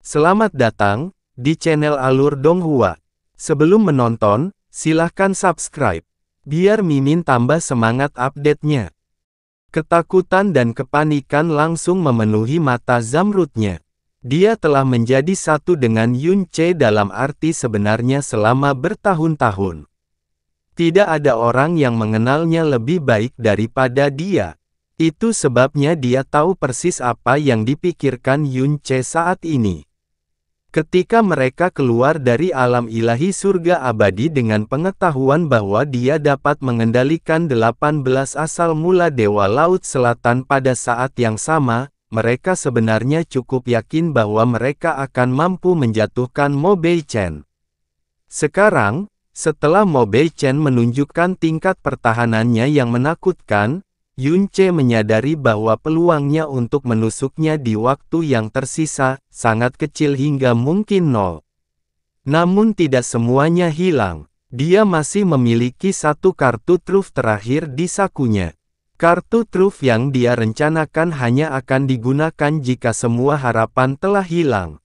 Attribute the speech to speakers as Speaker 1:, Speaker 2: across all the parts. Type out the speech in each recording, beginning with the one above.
Speaker 1: Selamat datang di channel Alur Donghua. Sebelum menonton, silahkan subscribe, biar Mimin tambah semangat update-nya. Ketakutan dan kepanikan langsung memenuhi mata Zamrudnya. Dia telah menjadi satu dengan Yun Che dalam arti sebenarnya selama bertahun-tahun. Tidak ada orang yang mengenalnya lebih baik daripada dia. Itu sebabnya dia tahu persis apa yang dipikirkan Yun Che saat ini. Ketika mereka keluar dari alam ilahi surga abadi dengan pengetahuan bahwa dia dapat mengendalikan 18 asal mula Dewa Laut Selatan pada saat yang sama, mereka sebenarnya cukup yakin bahwa mereka akan mampu menjatuhkan Mo Beichen. Sekarang, setelah Mo Beichen menunjukkan tingkat pertahanannya yang menakutkan, Yun Che menyadari bahwa peluangnya untuk menusuknya di waktu yang tersisa, sangat kecil hingga mungkin nol. Namun tidak semuanya hilang. Dia masih memiliki satu kartu truf terakhir di sakunya. Kartu truf yang dia rencanakan hanya akan digunakan jika semua harapan telah hilang.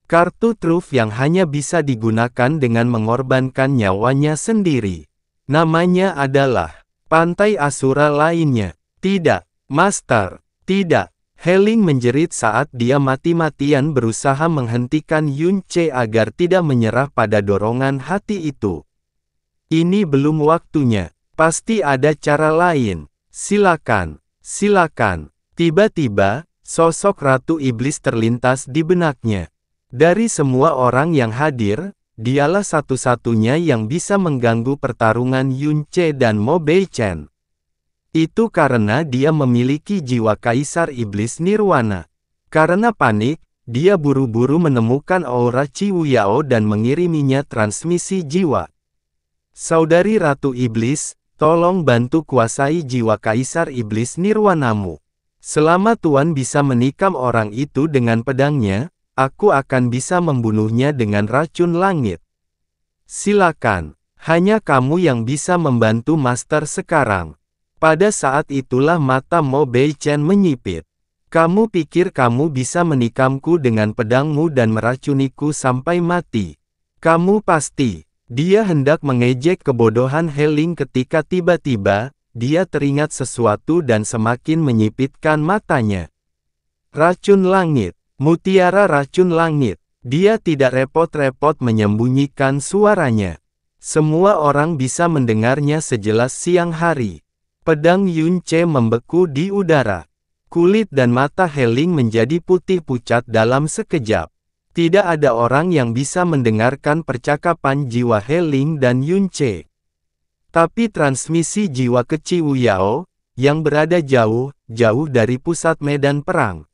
Speaker 1: Kartu truf yang hanya bisa digunakan dengan mengorbankan nyawanya sendiri. Namanya adalah Pantai Asura lainnya. Tidak, Master. Tidak. Heling menjerit saat dia mati-matian berusaha menghentikan Yun Che agar tidak menyerah pada dorongan hati itu. Ini belum waktunya. Pasti ada cara lain. Silakan. Silakan. Tiba-tiba, sosok Ratu Iblis terlintas di benaknya. Dari semua orang yang hadir, dialah satu-satunya yang bisa mengganggu pertarungan Yun Che dan Mo Beichen. Itu karena dia memiliki jiwa Kaisar Iblis Nirwana. Karena panik, dia buru-buru menemukan aura Ciwu Yao dan mengiriminya transmisi jiwa. Saudari Ratu Iblis, tolong bantu kuasai jiwa Kaisar Iblis Nirwanamu. Selama Tuan bisa menikam orang itu dengan pedangnya, aku akan bisa membunuhnya dengan racun langit. Silakan, hanya kamu yang bisa membantu Master sekarang. Pada saat itulah mata Mo Beichen menyipit. Kamu pikir kamu bisa menikamku dengan pedangmu dan meracuniku sampai mati? Kamu pasti. Dia hendak mengejek kebodohan Heling ketika tiba-tiba, dia teringat sesuatu dan semakin menyipitkan matanya. Racun langit. Mutiara racun langit. Dia tidak repot-repot menyembunyikan suaranya. Semua orang bisa mendengarnya sejelas siang hari. Pedang Yun Che membeku di udara. Kulit dan mata Heling menjadi putih pucat dalam sekejap. Tidak ada orang yang bisa mendengarkan percakapan jiwa Heling dan Yun Che. Tapi transmisi jiwa ke Ciwu Yao, yang berada jauh dari pusat medan perang.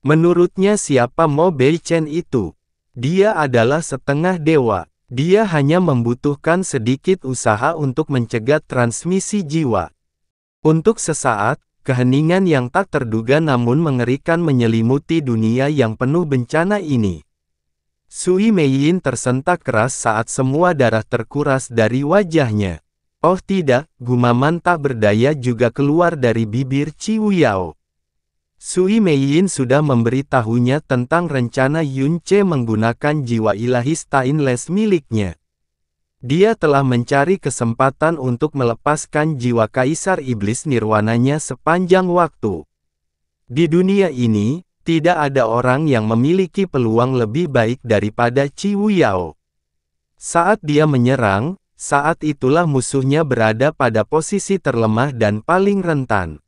Speaker 1: Menurutnya siapa Mo Beichen itu? Dia adalah setengah dewa. Dia hanya membutuhkan sedikit usaha untuk mencegat transmisi jiwa. Untuk sesaat, keheningan yang tak terduga namun mengerikan menyelimuti dunia yang penuh bencana ini. Sui Meiyin tersentak keras saat semua darah terkuras dari wajahnya. Oh tidak, gumaman tak berdaya juga keluar dari bibir Ciwu Yao. Sui Meiyin sudah memberitahunya tentang rencana Yun Che menggunakan jiwa ilahi stainless miliknya. Dia telah mencari kesempatan untuk melepaskan jiwa Kaisar Iblis Nirwananya sepanjang waktu. Di dunia ini, tidak ada orang yang memiliki peluang lebih baik daripada Ciwu Yao. Saat dia menyerang, saat itulah musuhnya berada pada posisi terlemah dan paling rentan.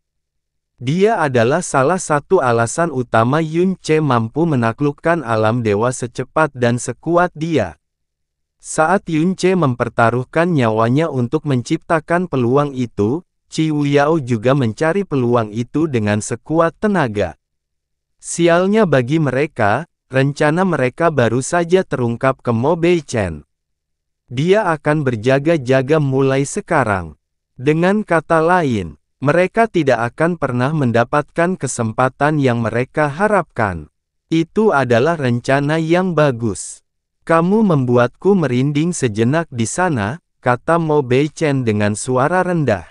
Speaker 1: Dia adalah salah satu alasan utama Yun Che mampu menaklukkan alam dewa secepat dan sekuat dia. Saat Yun Che mempertaruhkan nyawanya untuk menciptakan peluang itu, Ciwu Yao juga mencari peluang itu dengan sekuat tenaga. Sialnya bagi mereka, rencana mereka baru saja terungkap ke Mo Beichen. Dia akan berjaga-jaga mulai sekarang. Dengan kata lain, mereka tidak akan pernah mendapatkan kesempatan yang mereka harapkan. Itu adalah rencana yang bagus. Kamu membuatku merinding sejenak di sana, kata Mo Beichen dengan suara rendah.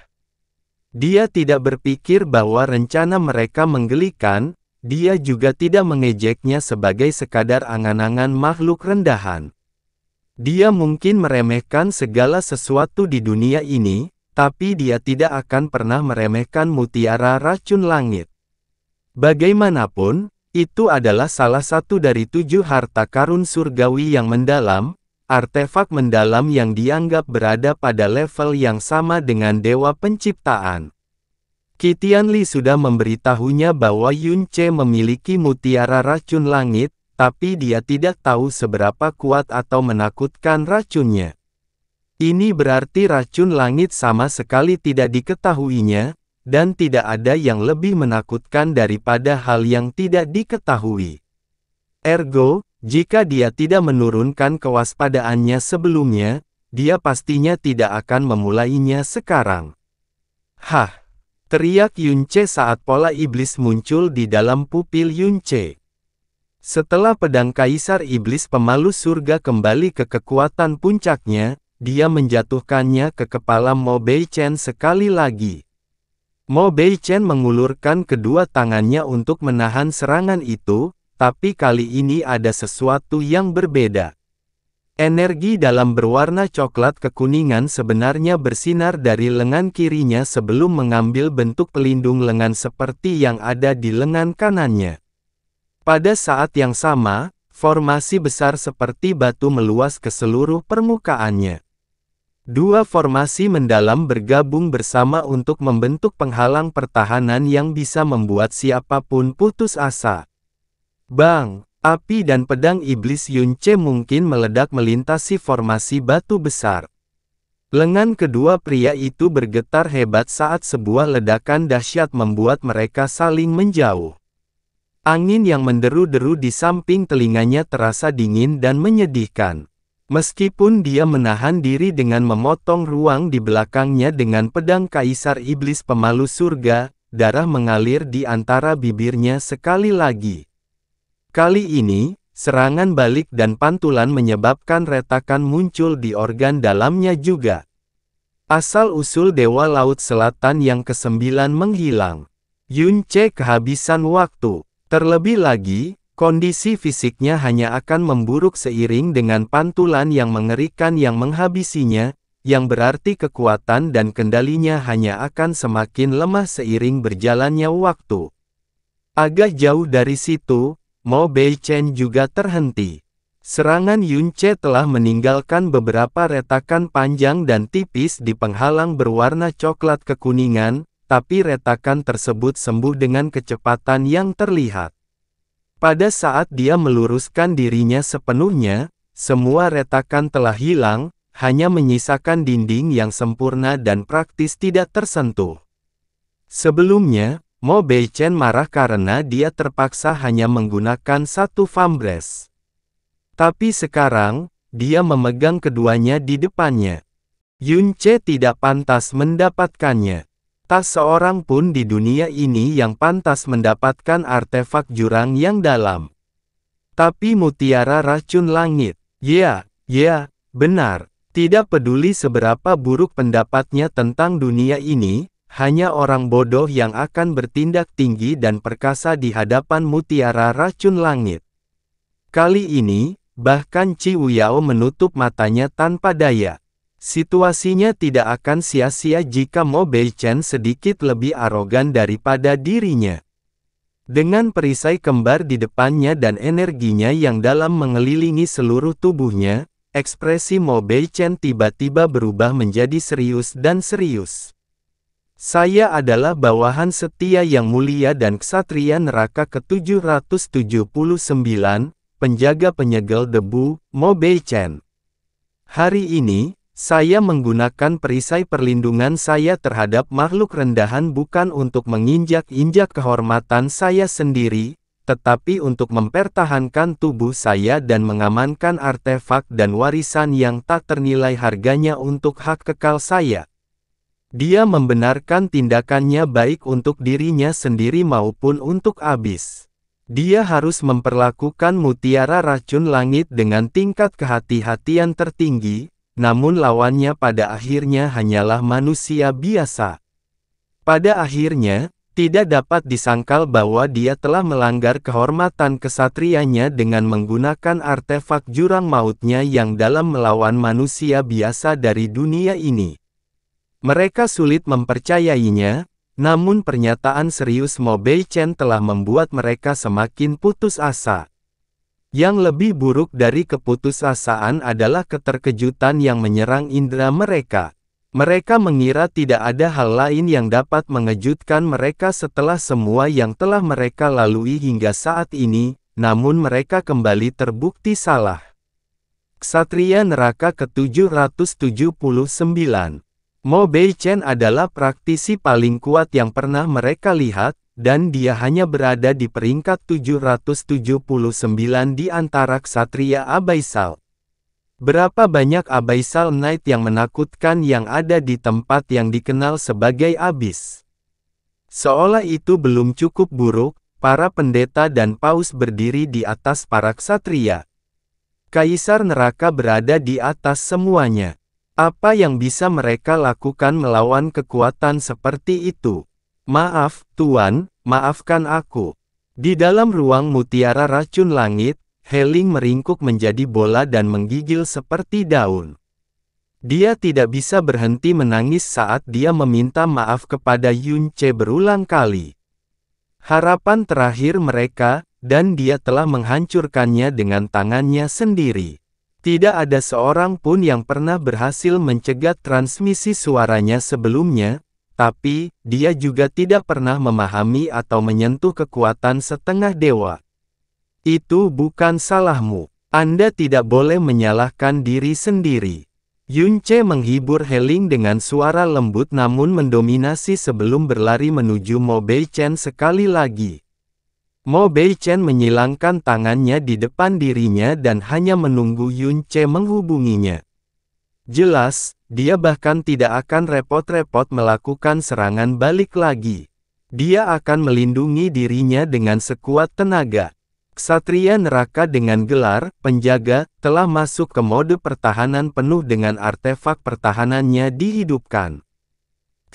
Speaker 1: Dia tidak berpikir bahwa rencana mereka menggelikan. dia juga tidak mengejeknya sebagai sekadar angan-angan makhluk rendahan. Dia mungkin meremehkan segala sesuatu di dunia ini, tapi dia tidak akan pernah meremehkan mutiara racun langit. Bagaimanapun, itu adalah salah satu dari 7 harta karun surgawi yang mendalam, artefak mendalam yang dianggap berada pada level yang sama dengan dewa penciptaan. Qi Tianli sudah memberitahunya bahwa Yun Ce memiliki mutiara racun langit, tapi dia tidak tahu seberapa kuat atau menakutkan racunnya. Ini berarti racun langit sama sekali tidak diketahuinya, dan tidak ada yang lebih menakutkan daripada hal yang tidak diketahui. Ergo, jika dia tidak menurunkan kewaspadaannya sebelumnya, dia pastinya tidak akan memulainya sekarang. Hah! Teriak Yun Ce saat pola iblis muncul di dalam pupil Yun Ce. Setelah pedang Kaisar Iblis Pemalu Surga kembali ke kekuatan puncaknya, dia menjatuhkannya ke kepala Mo Beichen sekali lagi. Mo Beichen mengulurkan kedua tangannya untuk menahan serangan itu, tapi kali ini ada sesuatu yang berbeda. Energi dalam berwarna coklat kekuningan sebenarnya bersinar dari lengan kirinya sebelum mengambil bentuk pelindung lengan seperti yang ada di lengan kanannya. Pada saat yang sama, formasi besar seperti batu meluas ke seluruh permukaannya. Dua formasi mendalam bergabung bersama untuk membentuk penghalang pertahanan yang bisa membuat siapapun putus asa. Bang! Api dan pedang iblis Yun Ce mungkin meledak melintasi formasi batu besar. Lengan kedua pria itu bergetar hebat saat sebuah ledakan dahsyat membuat mereka saling menjauh. Angin yang menderu-deru di samping telinganya terasa dingin dan menyedihkan. Meskipun dia menahan diri dengan memotong ruang di belakangnya dengan pedang Kaisar Iblis Pemalu Surga, darah mengalir di antara bibirnya sekali lagi. Kali ini, serangan balik dan pantulan menyebabkan retakan muncul di organ dalamnya juga. Asal-usul Dewa Laut Selatan yang ke-9 menghilang. Yun Ce kehabisan waktu. Terlebih lagi, kondisi fisiknya hanya akan memburuk seiring dengan pantulan yang mengerikan yang menghabisinya, yang berarti kekuatan dan kendalinya hanya akan semakin lemah seiring berjalannya waktu. Agak jauh dari situ, Mo Beichen juga terhenti. Serangan Yun Ce telah meninggalkan beberapa retakan panjang dan tipis di penghalang berwarna coklat kekuningan, tapi retakan tersebut sembuh dengan kecepatan yang terlihat. Pada saat dia meluruskan dirinya sepenuhnya, semua retakan telah hilang, hanya menyisakan dinding yang sempurna dan praktis tidak tersentuh. Sebelumnya, Mo Beichen marah karena dia terpaksa hanya menggunakan satu fambres. Tapi sekarang, dia memegang keduanya di depannya. Yun Ce tidak pantas mendapatkannya. Tak seorang pun di dunia ini yang pantas mendapatkan artefak jurang yang dalam. Tapi mutiara racun langit, ya, benar. Tidak peduli seberapa buruk pendapatnya tentang dunia ini, hanya orang bodoh yang akan bertindak tinggi dan perkasa di hadapan mutiara racun langit. Kali ini, bahkan Qi Wuyao menutup matanya tanpa daya. Situasinya tidak akan sia-sia jika Mo Beichen sedikit lebih arogan daripada dirinya. Dengan perisai kembar di depannya dan energinya yang dalam mengelilingi seluruh tubuhnya, ekspresi Mo Beichen tiba-tiba berubah menjadi serius dan serius. Saya adalah bawahan setia yang mulia dan ksatria neraka ke-779, penjaga penyegel debu, Mo Beichen. Hari ini, saya menggunakan perisai perlindungan saya terhadap makhluk rendahan bukan untuk menginjak-injak kehormatan saya sendiri, tetapi untuk mempertahankan tubuh saya dan mengamankan artefak dan warisan yang tak ternilai harganya untuk hak kekal saya. Dia membenarkan tindakannya baik untuk dirinya sendiri maupun untuk Abyss. Dia harus memperlakukan mutiara racun langit dengan tingkat kehati-hatian tertinggi, namun lawannya pada akhirnya hanyalah manusia biasa. Pada akhirnya, Tidak dapat disangkal bahwa dia telah melanggar kehormatan kesatrianya dengan menggunakan artefak jurang mautnya yang dalam melawan manusia biasa dari dunia ini. Mereka sulit mempercayainya, namun pernyataan serius Mo Beichen telah membuat mereka semakin putus asa. Yang lebih buruk dari keputusasaan adalah keterkejutan yang menyerang indera mereka. Mereka mengira tidak ada hal lain yang dapat mengejutkan mereka setelah semua yang telah mereka lalui hingga saat ini, namun mereka kembali terbukti salah. Ksatria Neraka ke-779. Mo Beichen adalah praktisi paling kuat yang pernah mereka lihat, dan dia hanya berada di peringkat 779 di antara ksatria abaisal. Berapa banyak Abyssal Knight yang menakutkan yang ada di tempat yang dikenal sebagai Abyss. Seolah itu belum cukup buruk, para pendeta dan paus berdiri di atas para ksatria. Kaisar neraka berada di atas semuanya. Apa yang bisa mereka lakukan melawan kekuatan seperti itu? Maaf, Tuan, maafkan aku. Di dalam ruang mutiara racun langit, Heling meringkuk menjadi bola dan menggigil seperti daun. Dia tidak bisa berhenti menangis saat dia meminta maaf kepada Yun Ce berulang kali. Harapan terakhir mereka, dan dia telah menghancurkannya dengan tangannya sendiri. Tidak ada seorang pun yang pernah berhasil mencegat transmisi suaranya sebelumnya, tapi dia juga tidak pernah memahami atau menyentuh kekuatan setengah dewa. Itu bukan salahmu. Anda tidak boleh menyalahkan diri sendiri. Yun Ce menghibur Heling dengan suara lembut namun mendominasi sebelum berlari menuju Mo Beichen sekali lagi. Mo Beichen menyilangkan tangannya di depan dirinya dan hanya menunggu Yun Ce menghubunginya. Jelas, dia bahkan tidak akan repot-repot melakukan serangan balik lagi. Dia akan melindungi dirinya dengan sekuat tenaga. Ksatria neraka dengan gelar penjaga telah masuk ke mode pertahanan penuh dengan artefak pertahanannya dihidupkan.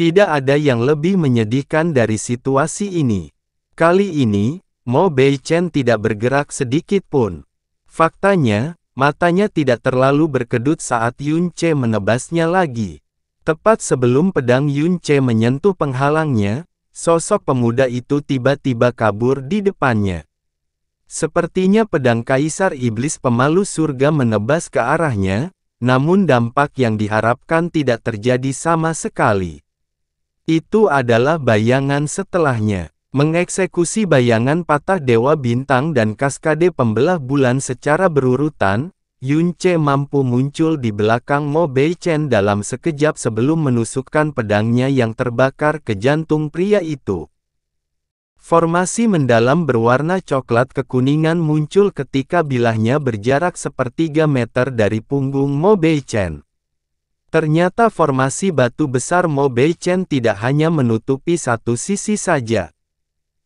Speaker 1: Tidak ada yang lebih menyedihkan dari situasi ini. Kali ini, Mo Beichen tidak bergerak sedikit pun. Faktanya, matanya tidak terlalu berkedut saat Yun Ce menebasnya lagi. Tepat sebelum pedang Yun Ce menyentuh penghalangnya, sosok pemuda itu tiba-tiba kabur di depannya. Sepertinya pedang Kaisar Iblis Pemalu Surga menebas ke arahnya, namun dampak yang diharapkan tidak terjadi sama sekali. Itu adalah bayangan setelahnya. Mengeksekusi bayangan patah Dewa Bintang dan Kaskade Pembelah Bulan secara berurutan, Yun Ce mampu muncul di belakang Mo Beichen dalam sekejap sebelum menusukkan pedangnya yang terbakar ke jantung pria itu. Formasi mendalam berwarna coklat kekuningan muncul ketika bilahnya berjarak sepertiga meter dari punggung Mo Beichen. Ternyata formasi batu besar Mo Beichen tidak hanya menutupi satu sisi saja.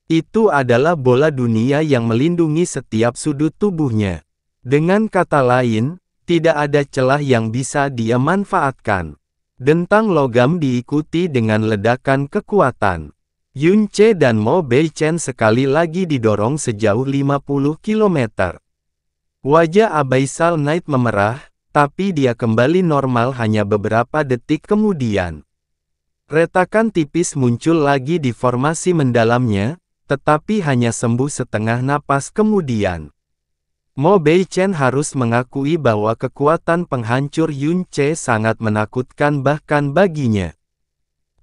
Speaker 1: Itu adalah bola dunia yang melindungi setiap sudut tubuhnya. Dengan kata lain, tidak ada celah yang bisa dia manfaatkan. Dentang logam diikuti dengan ledakan kekuatan. Yun Ce dan Mo Beichen sekali lagi didorong sejauh 50 km. Wajah Abyssal Knight memerah, tapi dia kembali normal hanya beberapa detik kemudian. Retakan tipis muncul lagi di formasi mendalamnya, tetapi hanya sembuh setengah napas kemudian. Mo Beichen harus mengakui bahwa kekuatan penghancur Yun Ce sangat menakutkan bahkan baginya.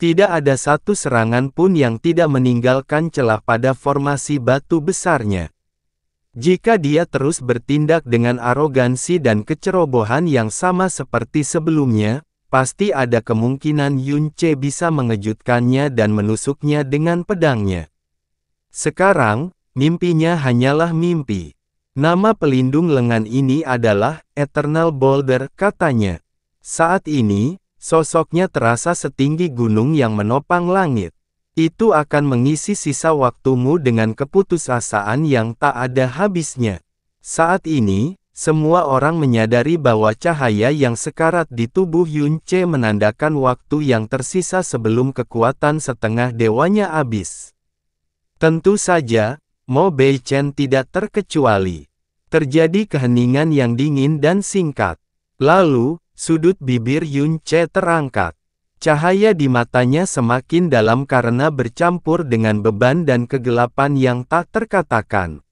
Speaker 1: Tidak ada satu serangan pun yang tidak meninggalkan celah pada formasi batu besarnya. Jika dia terus bertindak dengan arogansi dan kecerobohan yang sama seperti sebelumnya, pasti ada kemungkinan Yun Ce bisa mengejutkannya dan menusuknya dengan pedangnya. Sekarang, mimpinya hanyalah mimpi. Nama pelindung lengan ini adalah Eternal Boulder, katanya. Saat ini, sosoknya terasa setinggi gunung yang menopang langit. Itu akan mengisi sisa waktumu dengan keputusasaan yang tak ada habisnya. Saat ini, semua orang menyadari bahwa cahaya yang sekarat di tubuh Yun Ce menandakan waktu yang tersisa sebelum kekuatan setengah dewanya habis. Tentu saja, Mo Beichen tidak terkecuali. Terjadi keheningan yang dingin dan singkat. Lalu, sudut bibir Yun Ce terangkat. Cahaya di matanya semakin dalam karena bercampur dengan beban dan kegelapan yang tak terkatakan.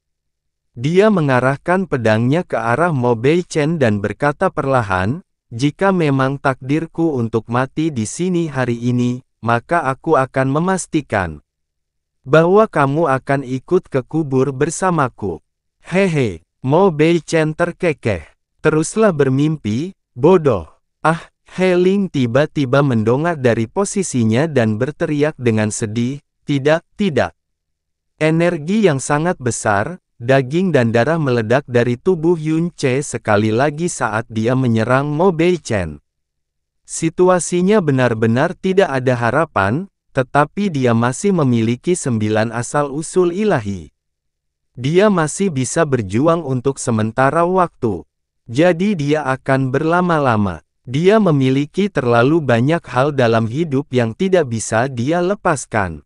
Speaker 1: Dia mengarahkan pedangnya ke arah Mo Beichen dan berkata perlahan, "Jika memang takdirku untuk mati di sini hari ini, maka aku akan memastikan bahwa kamu akan ikut ke kubur bersamaku." Hehe, Mo Beichen terkekeh. "Teruslah bermimpi, bodoh." Ah, He Ling tiba-tiba mendongak dari posisinya dan berteriak dengan sedih, "Tidak, tidak." Energi yang sangat besar, daging dan darah meledak dari tubuh Yun Ce sekali lagi saat dia menyerang Mo Beichen. Situasinya benar-benar tidak ada harapan, tetapi dia masih memiliki 9 asal-usul ilahi. Dia masih bisa berjuang untuk sementara waktu. Jadi dia akan berlama-lama. Dia memiliki terlalu banyak hal dalam hidup yang tidak bisa dia lepaskan.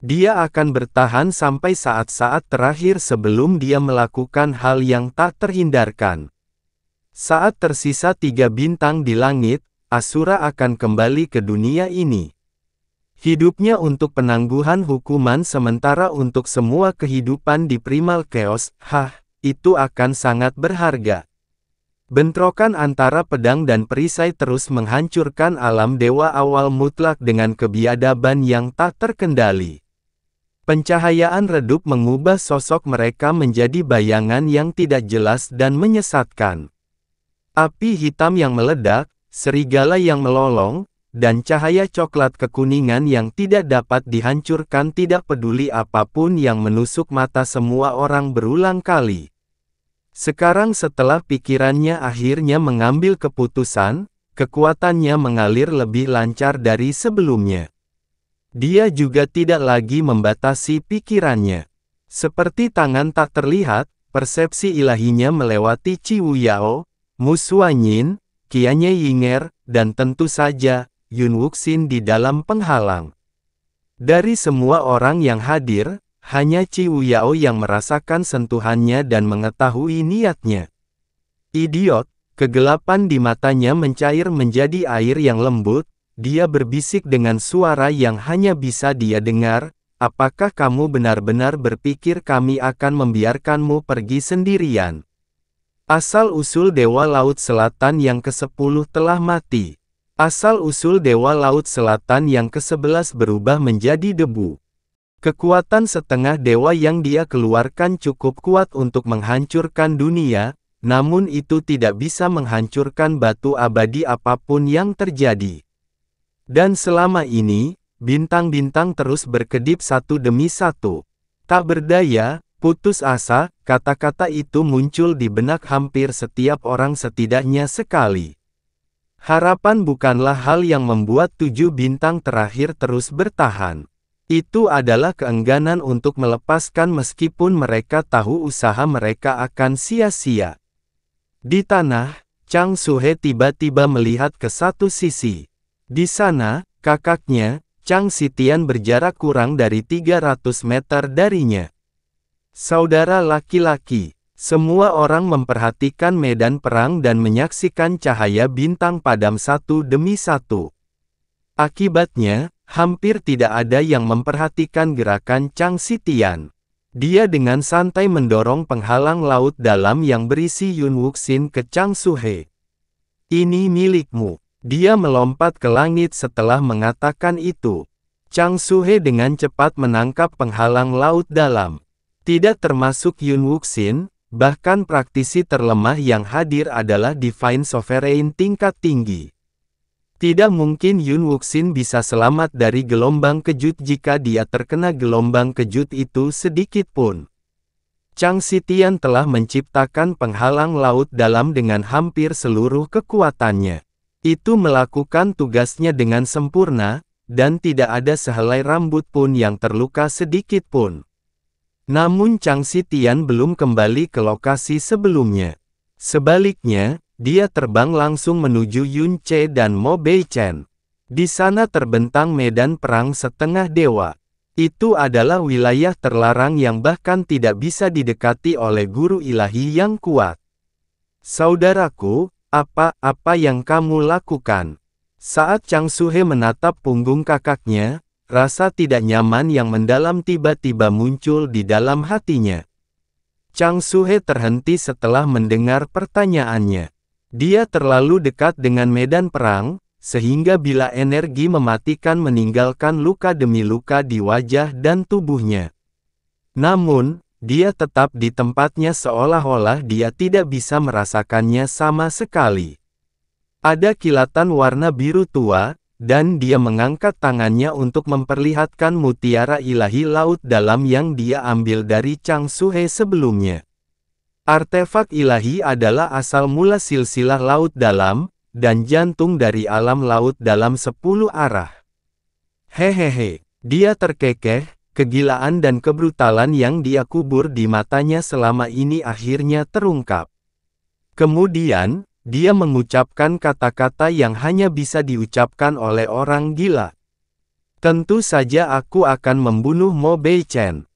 Speaker 1: Dia akan bertahan sampai saat-saat terakhir sebelum dia melakukan hal yang tak terhindarkan. Saat tersisa 3 bintang di langit, Asura akan kembali ke dunia ini. Hidupnya untuk penangguhan hukuman sementara untuk semua kehidupan di Primal Chaos, itu akan sangat berharga. Bentrokan antara pedang dan perisai terus menghancurkan alam dewa awal mutlak dengan kebiadaban yang tak terkendali. Pencahayaan redup mengubah sosok mereka menjadi bayangan yang tidak jelas dan menyesatkan. Api hitam yang meledak, serigala yang melolong, dan cahaya coklat kekuningan yang tidak dapat dihancurkan tidak peduli apapun yang menusuk mata semua orang berulang kali. Sekarang setelah pikirannya akhirnya mengambil keputusan, kekuatannya mengalir lebih lancar dari sebelumnya. Dia juga tidak lagi membatasi pikirannya. Seperti tangan tak terlihat, persepsi ilahinya melewati Ciwu Yao, Mu Suanyin, Qianye Yinger, dan tentu saja, Yun Wuxin di dalam penghalang. Dari semua orang yang hadir, hanya Ciwu Yao yang merasakan sentuhannya dan mengetahui niatnya. Idiot, kegelapan di matanya mencair menjadi air yang lembut, dia berbisik dengan suara yang hanya bisa dia dengar, "Apakah kamu benar-benar berpikir kami akan membiarkanmu pergi sendirian? Asal-usul Dewa Laut Selatan yang ke-10 telah mati. Asal-usul Dewa Laut Selatan yang ke-11 berubah menjadi debu. Kekuatan setengah dewa yang dia keluarkan cukup kuat untuk menghancurkan dunia, namun itu tidak bisa menghancurkan batu abadi apapun yang terjadi. Dan selama ini, bintang-bintang terus berkedip satu demi satu. Tak berdaya, putus asa, kata-kata itu muncul di benak hampir setiap orang setidaknya sekali. Harapan bukanlah hal yang membuat 7 bintang terakhir terus bertahan. Itu adalah keengganan untuk melepaskan meskipun mereka tahu usaha mereka akan sia-sia. Di tanah, Chang Suhe tiba-tiba melihat ke satu sisi. Di sana, kakaknya, Chang Xitian berjarak kurang dari 300 meter darinya. Saudara laki-laki, semua orang memperhatikan medan perang dan menyaksikan cahaya bintang padam satu demi satu. Akibatnya, hampir tidak ada yang memperhatikan gerakan Chang Xitian. Dia dengan santai mendorong penghalang laut dalam yang berisi Yun Wuxin ke Chang Suhe. "Ini milikmu." Dia melompat ke langit setelah mengatakan itu. Chang Suhe dengan cepat menangkap penghalang laut dalam. Tidak termasuk Yun Wuxin, bahkan praktisi terlemah yang hadir adalah Divine Sovereign tingkat tinggi. Tidak mungkin Yun Wuxin bisa selamat dari gelombang kejut jika dia terkena gelombang kejut itu sedikit pun. Chang Xitian telah menciptakan penghalang laut dalam dengan hampir seluruh kekuatannya. Itu melakukan tugasnya dengan sempurna, dan tidak ada sehelai rambut pun yang terluka sedikit pun. Namun Chang Xitian belum kembali ke lokasi sebelumnya. Sebaliknya, dia terbang langsung menuju Yun Ce dan Mo Beichen. Di sana terbentang medan perang setengah dewa. Itu adalah wilayah terlarang yang bahkan tidak bisa didekati oleh guru ilahi yang kuat. Saudaraku, apa yang kamu lakukan? Saat Chang Suhe menatap punggung kakaknya, rasa tidak nyaman yang mendalam tiba-tiba muncul di dalam hatinya. Chang Suhe terhenti setelah mendengar pertanyaannya. Dia terlalu dekat dengan medan perang, sehingga bila energi mematikan meninggalkan luka demi luka di wajah dan tubuhnya. Namun, dia tetap di tempatnya seolah-olah dia tidak bisa merasakannya sama sekali. Ada kilatan warna biru tua, dan dia mengangkat tangannya untuk memperlihatkan mutiara ilahi laut dalam yang dia ambil dari Chang Suhe sebelumnya. Artefak ilahi adalah asal mula silsilah laut dalam, dan jantung dari alam laut dalam 10 arah. Hehehe, dia terkekeh, kegilaan dan kebrutalan yang dia kubur di matanya selama ini akhirnya terungkap. Kemudian, dia mengucapkan kata-kata yang hanya bisa diucapkan oleh orang gila. Tentu saja aku akan membunuh Mo Beichen.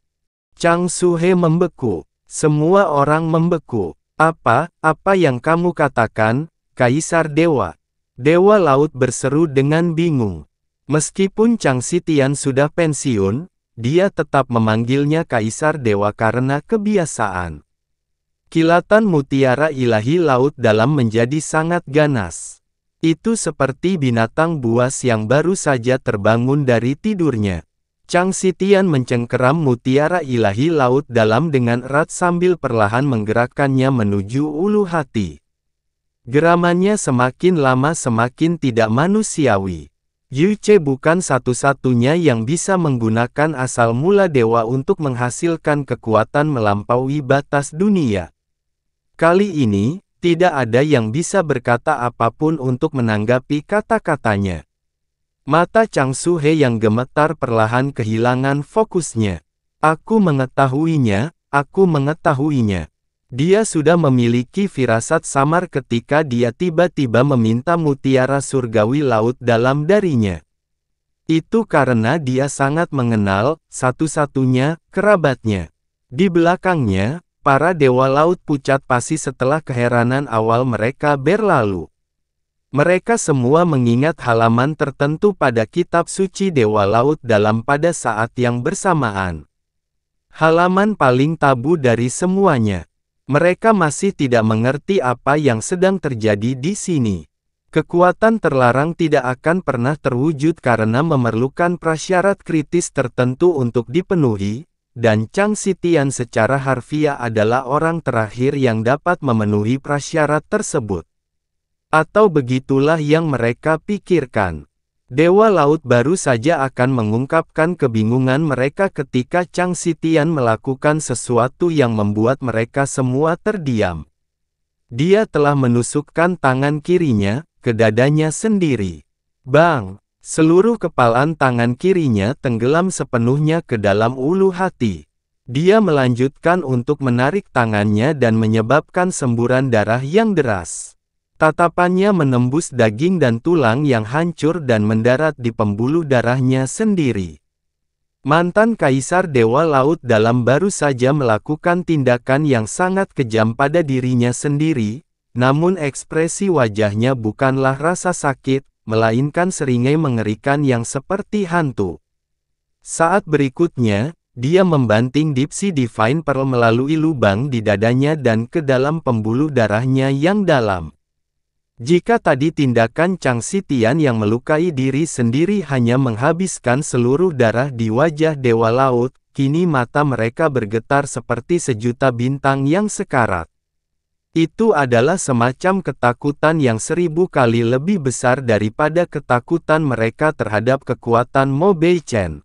Speaker 1: Chang Suhe membeku. Semua orang membeku. Apa yang kamu katakan, Kaisar Dewa? Dewa Laut berseru dengan bingung. Meskipun Chang Xitian sudah pensiun, dia tetap memanggilnya Kaisar Dewa karena kebiasaan. Kilatan mutiara ilahi laut dalam menjadi sangat ganas. Itu seperti binatang buas yang baru saja terbangun dari tidurnya. Chang Xitian mencengkeram mutiara ilahi laut dalam dengan erat sambil perlahan menggerakkannya menuju ulu hati. Geramannya semakin lama semakin tidak manusiawi. Yu Ce bukan satu-satunya yang bisa menggunakan asal mula dewa untuk menghasilkan kekuatan melampaui batas dunia. Kali ini, tidak ada yang bisa berkata apapun untuk menanggapi kata-katanya. Mata Chang Suhe yang gemetar perlahan kehilangan fokusnya. Aku mengetahuinya, aku mengetahuinya. Dia sudah memiliki firasat samar ketika dia tiba-tiba meminta mutiara surgawi laut dalam darinya. Itu karena dia sangat mengenal satu-satunya kerabatnya. Di belakangnya, para dewa laut pucat pasi setelah keheranan awal mereka berlalu. Mereka semua mengingat halaman tertentu pada kitab suci Dewa Laut dalam pada saat yang bersamaan. Halaman paling tabu dari semuanya. Mereka masih tidak mengerti apa yang sedang terjadi di sini. Kekuatan terlarang tidak akan pernah terwujud karena memerlukan prasyarat kritis tertentu untuk dipenuhi, dan Chang Xitian secara harfiah adalah orang terakhir yang dapat memenuhi prasyarat tersebut. Atau begitulah yang mereka pikirkan. Dewa Laut baru saja akan mengungkapkan kebingungan mereka ketika Chang Xitian melakukan sesuatu yang membuat mereka semua terdiam. Dia telah menusukkan tangan kirinya ke dadanya sendiri. Bang! Seluruh kepalan tangan kirinya tenggelam sepenuhnya ke dalam ulu hati. Dia melanjutkan untuk menarik tangannya dan menyebabkan semburan darah yang deras. Tatapannya menembus daging dan tulang yang hancur dan mendarat di pembuluh darahnya sendiri. Mantan Kaisar Dewa Laut dalam baru saja melakukan tindakan yang sangat kejam pada dirinya sendiri, namun ekspresi wajahnya bukanlah rasa sakit, melainkan seringai mengerikan yang seperti hantu. Saat berikutnya, dia membanting Dipsy Divine Pearl melalui lubang di dadanya dan ke dalam pembuluh darahnya yang dalam. Jika tadi tindakan Chang Xitian yang melukai diri sendiri hanya menghabiskan seluruh darah di wajah Dewa Laut, kini mata mereka bergetar seperti sejuta bintang yang sekarat. Itu adalah semacam ketakutan yang 1000 kali lebih besar daripada ketakutan mereka terhadap kekuatan Mo Beichen.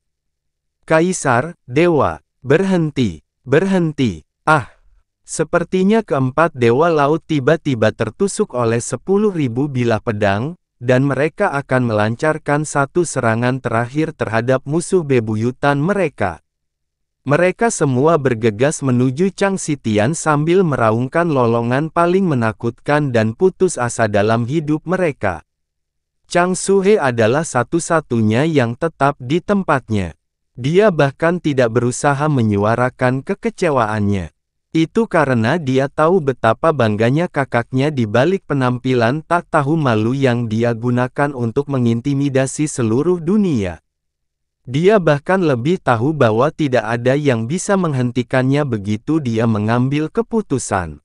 Speaker 1: Kaisar, Dewa, berhenti, berhenti, Sepertinya keempat Dewa Laut tiba-tiba tertusuk oleh 10.000 bilah pedang, dan mereka akan melancarkan satu serangan terakhir terhadap musuh bebuyutan mereka. Mereka semua bergegas menuju Chang Xitian sambil meraungkan lolongan paling menakutkan dan putus asa dalam hidup mereka. Chang Suhe adalah satu-satunya yang tetap di tempatnya. Dia bahkan tidak berusaha menyuarakan kekecewaannya. Itu karena dia tahu betapa bangganya kakaknya di balik penampilan tak tahu malu yang dia gunakan untuk mengintimidasi seluruh dunia. Dia bahkan lebih tahu bahwa tidak ada yang bisa menghentikannya begitu dia mengambil keputusan.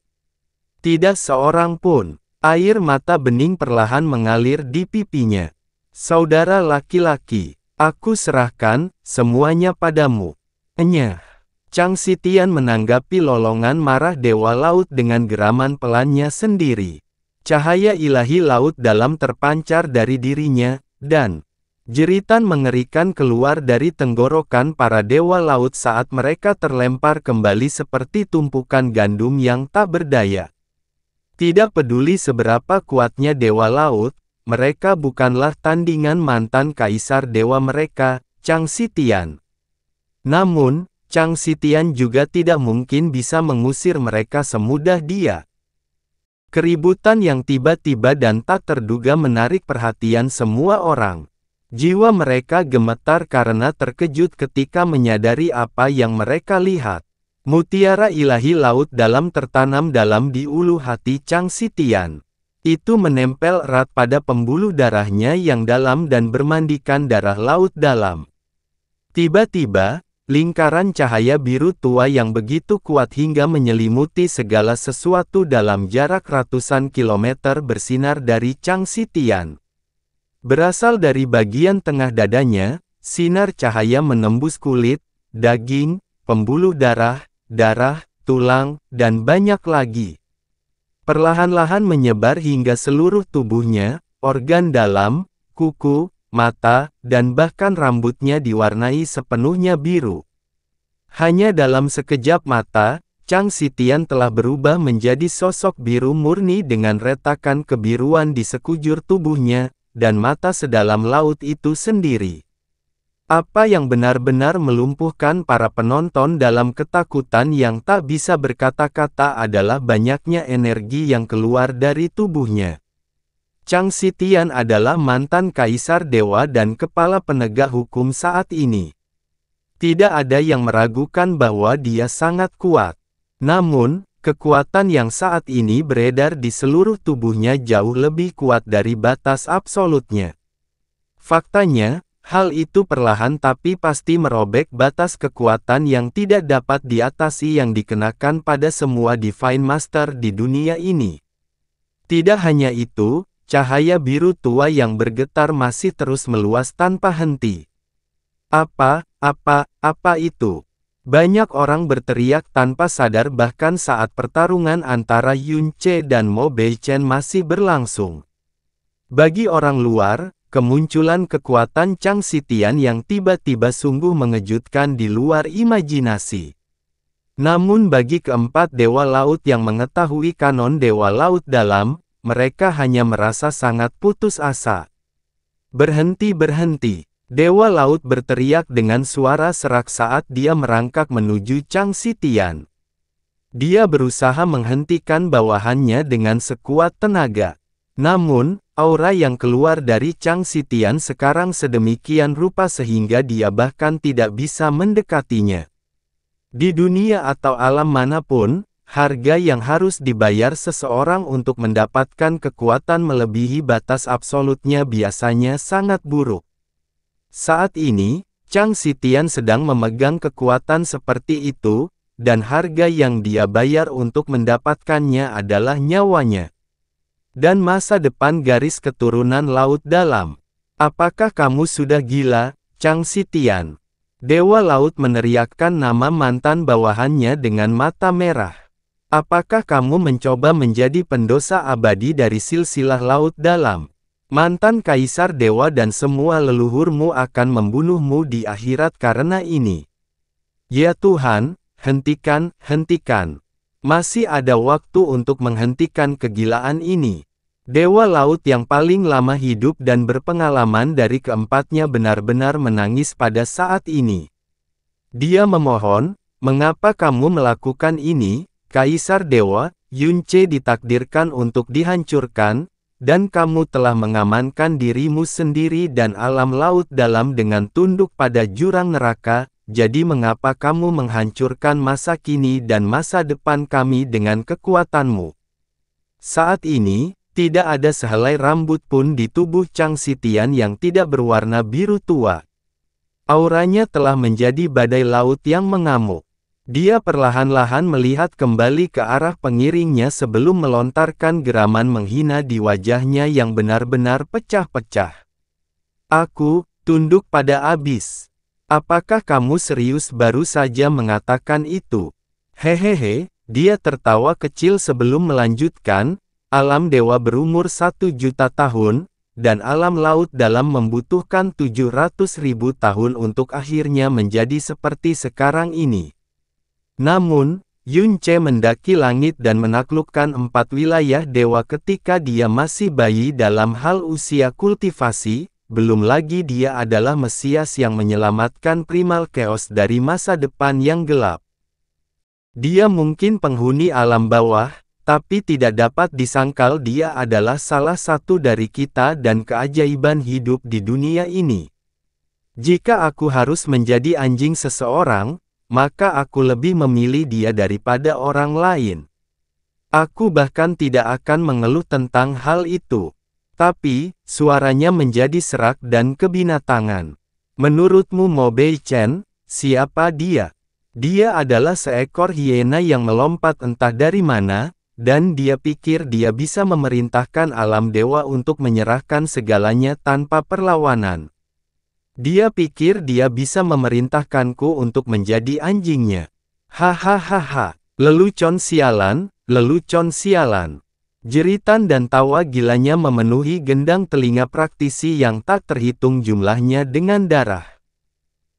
Speaker 1: Tidak seorang pun. Air mata bening perlahan mengalir di pipinya. Saudara laki-laki. Aku serahkan semuanya padamu. Enyah. Chang Xitian menanggapi lolongan marah Dewa Laut dengan geraman pelannya sendiri. Cahaya ilahi laut dalam terpancar dari dirinya, dan jeritan mengerikan keluar dari tenggorokan para Dewa Laut saat mereka terlempar kembali seperti tumpukan gandum yang tak berdaya. Tidak peduli seberapa kuatnya Dewa Laut, mereka bukanlah tandingan mantan kaisar dewa mereka, Chang Xitian. Namun, Chang Xitian juga tidak mungkin bisa mengusir mereka semudah dia. Keributan yang tiba-tiba dan tak terduga menarik perhatian semua orang. Jiwa mereka gemetar karena terkejut ketika menyadari apa yang mereka lihat. Mutiara ilahi laut dalam tertanam dalam di ulu hati Chang Xitian. Itu menempel erat pada pembuluh darahnya yang dalam dan bermandikan darah laut dalam. Tiba-tiba, lingkaran cahaya biru tua yang begitu kuat hingga menyelimuti segala sesuatu dalam jarak ratusan kilometer bersinar dari Chang Xitian. Berasal dari bagian tengah dadanya, sinar cahaya menembus kulit, daging, pembuluh darah, tulang, dan banyak lagi. Perlahan-lahan menyebar hingga seluruh tubuhnya, organ dalam, kuku, mata, dan bahkan rambutnya diwarnai sepenuhnya biru. Hanya dalam sekejap mata, Chang Xitian telah berubah menjadi sosok biru murni dengan retakan kebiruan di sekujur tubuhnya, dan mata sedalam laut itu sendiri. Apa yang benar-benar melumpuhkan para penonton dalam ketakutan yang tak bisa berkata-kata adalah banyaknya energi yang keluar dari tubuhnya. Chang Xitian adalah mantan kaisar dewa dan kepala penegak hukum saat ini. Tidak ada yang meragukan bahwa dia sangat kuat. Namun, kekuatan yang saat ini beredar di seluruh tubuhnya jauh lebih kuat dari batas absolutnya. Faktanya, hal itu perlahan tapi pasti merobek batas kekuatan yang tidak dapat diatasi yang dikenakan pada semua Divine Master di dunia ini. Tidak hanya itu, cahaya biru tua yang bergetar masih terus meluas tanpa henti. Apa itu? Banyak orang berteriak tanpa sadar bahkan saat pertarungan antara Yun Ce dan Mo Beichen masih berlangsung. Bagi orang luar, kemunculan kekuatan Chang Xitian yang tiba-tiba sungguh mengejutkan di luar imajinasi. Namun bagi keempat Dewa Laut yang mengetahui kanon Dewa Laut dalam, mereka hanya merasa sangat putus asa. Berhenti! Dewa Laut berteriak dengan suara serak saat dia merangkak menuju Chang Xitian. Dia berusaha menghentikan bawahannya dengan sekuat tenaga. Namun, aura yang keluar dari Chang Xitian sekarang sedemikian rupa sehingga dia bahkan tidak bisa mendekatinya. Di dunia atau alam manapun, harga yang harus dibayar seseorang untuk mendapatkan kekuatan melebihi batas absolutnya biasanya sangat buruk. Saat ini, Chang Xitian sedang memegang kekuatan seperti itu, dan harga yang dia bayar untuk mendapatkannya adalah nyawanya. Dan masa depan garis keturunan laut dalam. Apakah kamu sudah gila, Chang Xitian? Dewa Laut meneriakkan nama mantan bawahannya dengan mata merah. Apakah kamu mencoba menjadi pendosa abadi dari silsilah laut dalam? Mantan kaisar dewa dan semua leluhurmu akan membunuhmu di akhirat karena ini. Ya Tuhan, hentikan. Masih ada waktu untuk menghentikan kegilaan ini. Dewa Laut yang paling lama hidup dan berpengalaman dari keempatnya benar-benar menangis pada saat ini. Dia memohon, mengapa kamu melakukan ini, Kaisar Dewa? Yun Ce ditakdirkan untuk dihancurkan, dan kamu telah mengamankan dirimu sendiri dan alam laut dalam dengan tunduk pada jurang neraka, jadi mengapa kamu menghancurkan masa kini dan masa depan kami dengan kekuatanmu? Saat ini, tidak ada sehelai rambut pun di tubuh Chang Xitian yang tidak berwarna biru tua. Auranya telah menjadi badai laut yang mengamuk. Dia perlahan-lahan melihat kembali ke arah pengiringnya sebelum melontarkan geraman menghina di wajahnya yang benar-benar pecah-pecah. Aku, tunduk pada abis. Apakah kamu serius baru saja mengatakan itu? Hehehe, dia tertawa kecil sebelum melanjutkan, alam dewa berumur 1.000.000 tahun, dan alam laut dalam membutuhkan 700.000 tahun untuk akhirnya menjadi seperti sekarang ini. Namun, Yun Ce mendaki langit dan menaklukkan 4 wilayah dewa ketika dia masih bayi dalam hal usia kultivasi, belum lagi dia adalah Mesias yang menyelamatkan Primal Chaos dari masa depan yang gelap. Dia mungkin penghuni alam bawah, tapi tidak dapat disangkal dia adalah salah satu dari kita dan keajaiban hidup di dunia ini. Jika aku harus menjadi anjing seseorang, maka aku lebih memilih dia daripada orang lain. Aku bahkan tidak akan mengeluh tentang hal itu. Tapi, suaranya menjadi serak dan kebinatangan. Menurutmu Mo Bei Chen, siapa dia? Dia adalah seekor hiena yang melompat entah dari mana, dan dia pikir dia bisa memerintahkan alam dewa untuk menyerahkan segalanya tanpa perlawanan. Dia pikir dia bisa memerintahkanku untuk menjadi anjingnya. Hahaha, lelucon sialan, lelucon sialan. Jeritan dan tawa gilanya memenuhi gendang telinga praktisi yang tak terhitung jumlahnya dengan darah.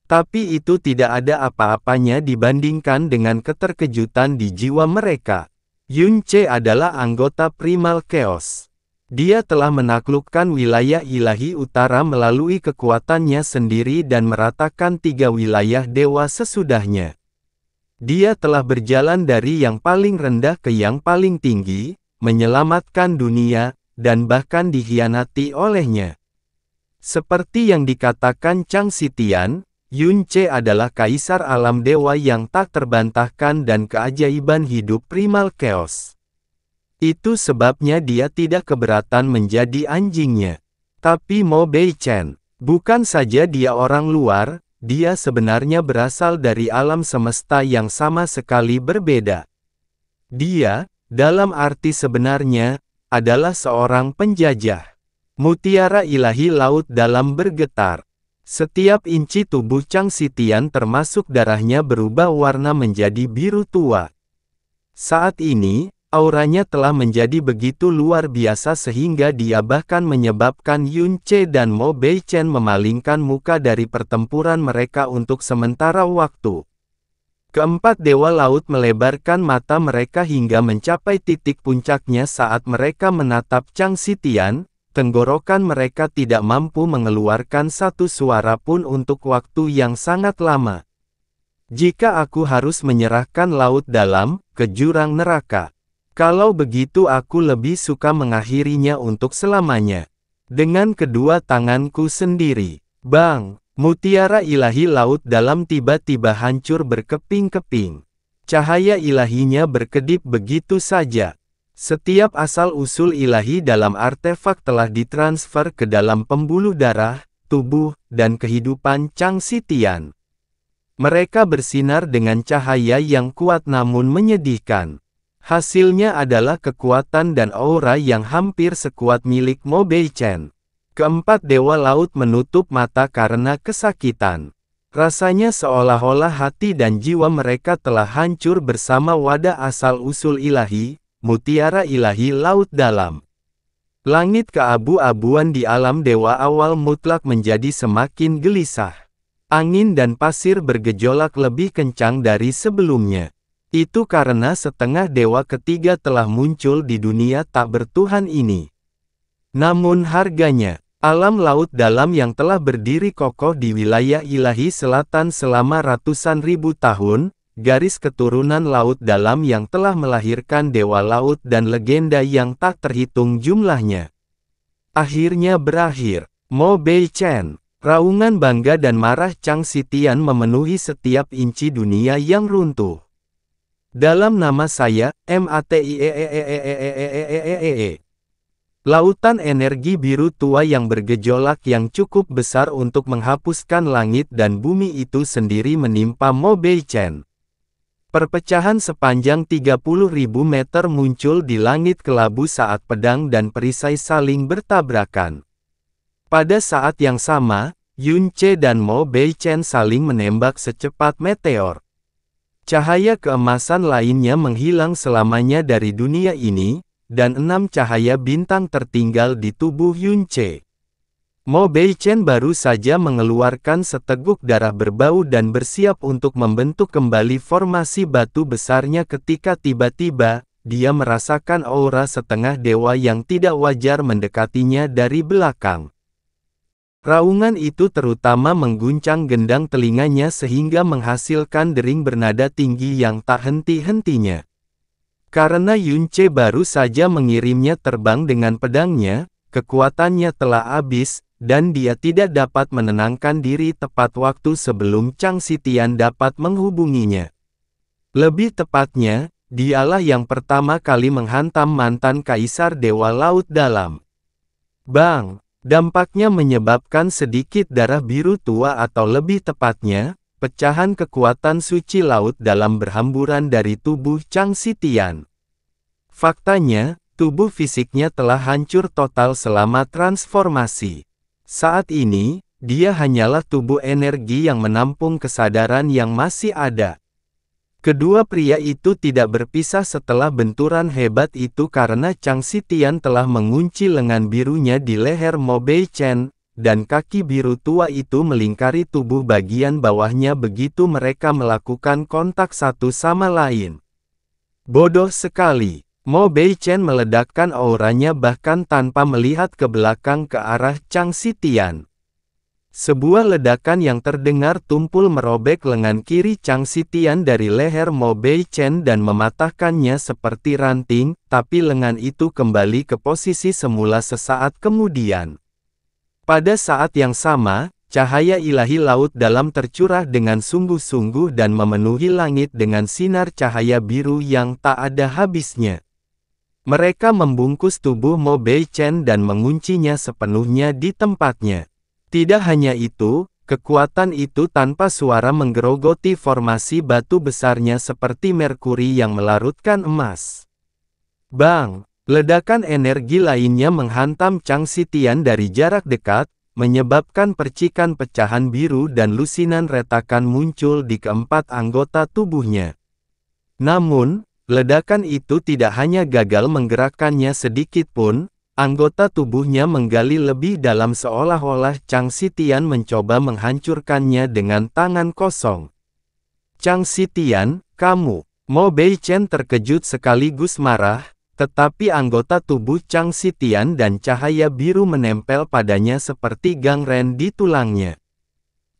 Speaker 1: Tapi itu tidak ada apa-apanya dibandingkan dengan keterkejutan di jiwa mereka. Yun Ce adalah anggota Primal Chaos. Dia telah menaklukkan wilayah ilahi utara melalui kekuatannya sendiri dan meratakan 3 wilayah dewa sesudahnya. Dia telah berjalan dari yang paling rendah ke yang paling tinggi, menyelamatkan dunia, dan bahkan dikhianati olehnya. Seperti yang dikatakan Chang Xitian, Yun Ce adalah kaisar alam dewa yang tak terbantahkan dan keajaiban hidup Primal Chaos. Itu sebabnya dia tidak keberatan menjadi anjingnya. Tapi Mo Bei Chen, bukan saja dia orang luar, dia sebenarnya berasal dari alam semesta yang sama sekali berbeda. Dia, dalam arti sebenarnya, adalah seorang penjajah. Mutiara ilahi laut dalam bergetar. Setiap inci tubuh Chang Xitian termasuk darahnya berubah warna menjadi biru tua. Saat ini, auranya telah menjadi begitu luar biasa sehingga dia bahkan menyebabkan Yun Ce dan Mo Bei Chen memalingkan muka dari pertempuran mereka untuk sementara waktu. Keempat dewa laut melebarkan mata mereka hingga mencapai titik puncaknya saat mereka menatap Chang Xitian, tenggorokan mereka tidak mampu mengeluarkan satu suara pun untuk waktu yang sangat lama. Jika aku harus menyerahkan laut dalam, ke jurang neraka. Kalau begitu aku lebih suka mengakhirinya untuk selamanya. Dengan kedua tanganku sendiri. Bang! Mutiara ilahi laut dalam tiba-tiba hancur berkeping-keping. Cahaya ilahinya berkedip begitu saja. Setiap asal-usul ilahi dalam artefak telah ditransfer ke dalam pembuluh darah, tubuh, dan kehidupan Chang Xitian. Mereka bersinar dengan cahaya yang kuat namun menyedihkan. Hasilnya adalah kekuatan dan aura yang hampir sekuat milik Mo Bei Chen. Keempat dewa laut menutup mata karena kesakitan. Rasanya seolah-olah hati dan jiwa mereka telah hancur bersama wadah asal-usul ilahi, mutiara ilahi laut dalam. Langit keabu-abuan di alam dewa awal mutlak menjadi semakin gelisah. Angin dan pasir bergejolak lebih kencang dari sebelumnya. Itu karena setengah dewa ketiga telah muncul di dunia tak bertuhan ini. Namun harganya, alam laut dalam yang telah berdiri kokoh di wilayah ilahi selatan selama ratusan ribu tahun, garis keturunan laut dalam yang telah melahirkan dewa laut dan legenda yang tak terhitung jumlahnya. Akhirnya berakhir. Mo Bei-chen. Raungan bangga dan marah Chang Xitian memenuhi setiap inci dunia yang runtuh. Dalam nama saya, MATIEEEEEEEEEE. Lautan energi biru tua yang bergejolak yang cukup besar untuk menghapuskan langit dan bumi itu sendiri menimpa Mo Bei-chen. Perpecahan sepanjang 30.000 meter muncul di langit kelabu saat pedang dan perisai saling bertabrakan. Pada saat yang sama, Yun Ce dan Mo Bei-chen saling menembak secepat meteor. Cahaya keemasan lainnya menghilang selamanya dari dunia ini, dan 6 cahaya bintang tertinggal di tubuh Yun Ce. Mo Bei-chen baru saja mengeluarkan seteguk darah berbau dan bersiap untuk membentuk kembali formasi batu besarnya ketika tiba-tiba, dia merasakan aura setengah dewa yang tidak wajar mendekatinya dari belakang. Raungan itu terutama mengguncang gendang telinganya sehingga menghasilkan dering bernada tinggi yang tak henti-hentinya. Karena Yun Ce baru saja mengirimnya terbang dengan pedangnya, kekuatannya telah habis, dan dia tidak dapat menenangkan diri tepat waktu sebelum Chang Xitian dapat menghubunginya. Lebih tepatnya, dialah yang pertama kali menghantam mantan Kaisar Dewa Laut Dalam. Bang! Dampaknya menyebabkan sedikit darah biru tua atau lebih tepatnya, pecahan kekuatan suci laut dalam berhamburan dari tubuh Chang Xitian. Faktanya, tubuh fisiknya telah hancur total selama transformasi. Saat ini, dia hanyalah tubuh energi yang menampung kesadaran yang masih ada. Kedua pria itu tidak berpisah setelah benturan hebat itu karena Chang Xitian telah mengunci lengan birunya di leher Mo Bei-chen, dan kaki biru tua itu melingkari tubuh bagian bawahnya begitu mereka melakukan kontak satu sama lain. Bodoh sekali. Mo Bei-chen meledakkan auranya bahkan tanpa melihat ke belakang ke arah Chang Xitian. Sebuah ledakan yang terdengar tumpul merobek lengan kiri Chang Xitian dari leher Mo Bei-chen dan mematahkannya seperti ranting, tapi lengan itu kembali ke posisi semula sesaat kemudian. Pada saat yang sama, cahaya ilahi laut dalam tercurah dengan sungguh-sungguh dan memenuhi langit dengan sinar cahaya biru yang tak ada habisnya. Mereka membungkus tubuh Mo Bei-chen dan menguncinya sepenuhnya di tempatnya. Tidak hanya itu, kekuatan itu tanpa suara menggerogoti formasi batu besarnya seperti merkuri yang melarutkan emas. Bang! Ledakan energi lainnya menghantam Chang Xitian dari jarak dekat, menyebabkan percikan pecahan biru dan lusinan retakan muncul di keempat anggota tubuhnya. Namun, ledakan itu tidak hanya gagal menggerakkannya sedikit pun, anggota tubuhnya menggali lebih dalam seolah-olah Chang Xitian mencoba menghancurkannya dengan tangan kosong. Chang Xitian, kamu! Mo Bei-chen terkejut sekaligus marah, tetapi anggota tubuh Chang Xitian dan cahaya biru menempel padanya seperti gangren di tulangnya.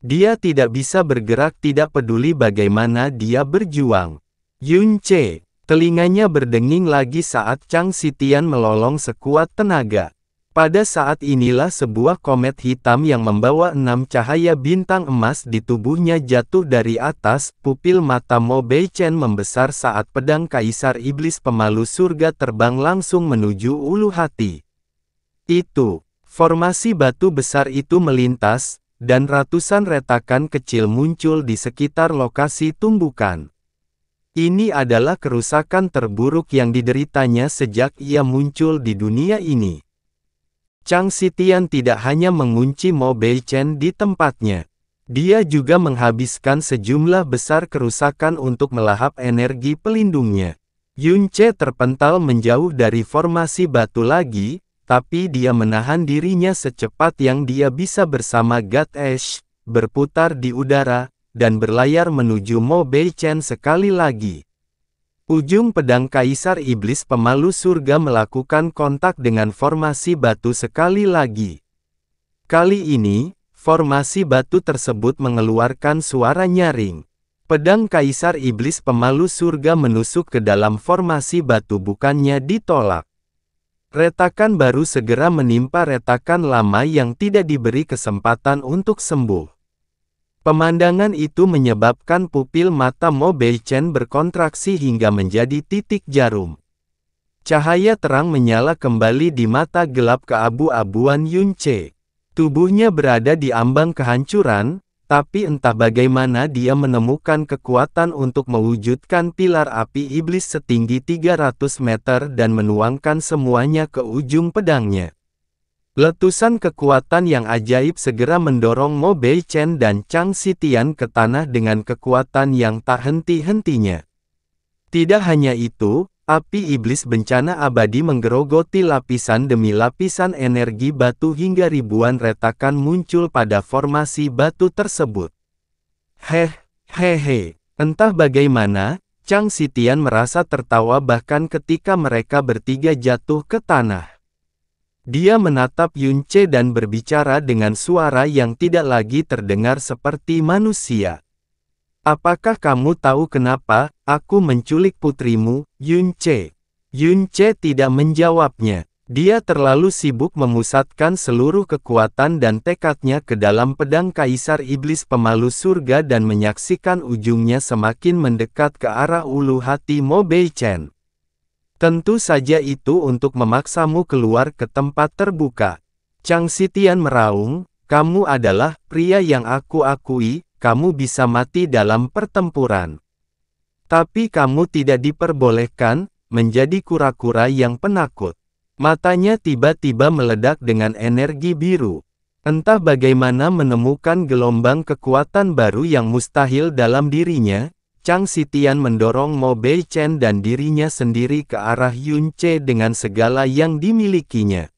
Speaker 1: Dia tidak bisa bergerak tidak peduli bagaimana dia berjuang. Yun Ce! Telinganya berdenging lagi saat Chang Xitian melolong sekuat tenaga. Pada saat inilah sebuah komet hitam yang membawa 6 cahaya bintang emas di tubuhnya jatuh dari atas, pupil mata Mo Bei-chen membesar saat pedang Kaisar Iblis Pemalu Surga terbang langsung menuju ulu hati. Itu, formasi batu besar itu melintas, dan ratusan retakan kecil muncul di sekitar lokasi tumbukan. Ini adalah kerusakan terburuk yang dideritanya sejak ia muncul di dunia ini. Chang Xitian tidak hanya mengunci Mo Bei-chen di tempatnya. Dia juga menghabiskan sejumlah besar kerusakan untuk melahap energi pelindungnya. Yun Ce terpental menjauh dari formasi batu lagi, tapi dia menahan dirinya secepat yang dia bisa bersama God Ash, berputar di udara, dan berlayar menuju Mo Bei-chen sekali lagi. Ujung pedang Kaisar Iblis Pemalu Surga melakukan kontak dengan formasi batu sekali lagi. Kali ini, formasi batu tersebut mengeluarkan suara nyaring. Pedang Kaisar Iblis Pemalu Surga menusuk ke dalam formasi batu bukannya ditolak. Retakan baru segera menimpa retakan lama yang tidak diberi kesempatan untuk sembuh. Pemandangan itu menyebabkan pupil mata Mo Beichen berkontraksi hingga menjadi titik jarum. Cahaya terang menyala kembali di mata gelap keabu-abuan Yunce. Tubuhnya berada di ambang kehancuran, tapi entah bagaimana dia menemukan kekuatan untuk mewujudkan pilar api iblis setinggi 300 meter dan menuangkan semuanya ke ujung pedangnya. Letusan kekuatan yang ajaib segera mendorong Mo Beichen dan Chang Xitian ke tanah dengan kekuatan yang tak henti-hentinya. Tidak hanya itu, api iblis bencana abadi menggerogoti lapisan demi lapisan energi batu hingga ribuan retakan muncul pada formasi batu tersebut. Hehehe, entah bagaimana, Chang Xitian merasa tertawa bahkan ketika mereka bertiga jatuh ke tanah. Dia menatap Yunce dan berbicara dengan suara yang tidak lagi terdengar seperti manusia. Apakah kamu tahu kenapa aku menculik putrimu, Yunce? Yunce tidak menjawabnya. Dia terlalu sibuk memusatkan seluruh kekuatan dan tekadnya ke dalam pedang Kaisar Iblis Pemalu Surga dan menyaksikan ujungnya semakin mendekat ke arah ulu hati Mo Beichen. Tentu saja itu untuk memaksamu keluar ke tempat terbuka. Chang Xitian meraung, kamu adalah pria yang aku akui. Kamu bisa mati dalam pertempuran. Tapi kamu tidak diperbolehkan menjadi kura-kura yang penakut. Matanya tiba-tiba meledak dengan energi biru. Entah bagaimana menemukan gelombang kekuatan baru yang mustahil dalam dirinya, Chang Xitian mendorong Mo Beichen dan dirinya sendiri ke arah Yunce dengan segala yang dimilikinya.